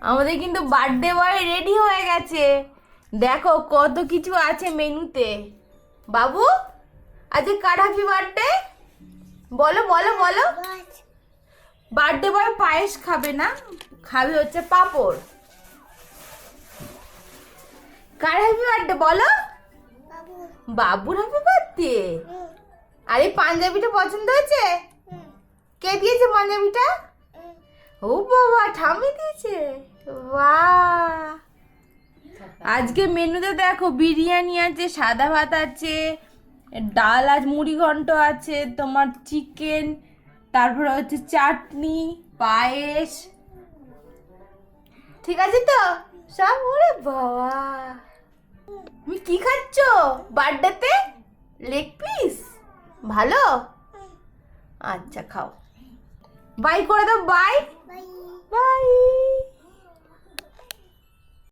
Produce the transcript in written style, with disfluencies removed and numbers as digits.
আমাদের কিন্তু birthday boy ready হয়ে গেছে। দেখো কত কিছু আছে মেনুতে। বাবু আজকে কার হ্যাপি বার্থডে? বলো বলো বলো। বার্থডে বয় পায়েস খাবে না, খাবে হচ্ছে পাঁপড়। কার হ্যাপি বার্থডে বলো? বাবুর হ্যাপি বার্থডে। আর এই পাঞ্জাবিটা পছন্দ হয়েছে? কে দিয়েছে পাঞ্জাবিটা? ও বাবা, ঠাম্মি দিয়েছে। বাহ, আজকে মেনুতে দেখো বিরিয়ানি আছে, সাদা ভাত আছে, ডাল আছে, মুড়ি ঘন্ট আছে, তোমার চিকেন, তারপরে হচ্ছে চাটনি, পায়েস। ঠিক আছে তো সব? ওরে বাবা, তুমি কি খাচ্ছ বার্থডেতে? Leg piece? ভালো, আচ্ছা খাও। বাই করে দাও, বাই বাই।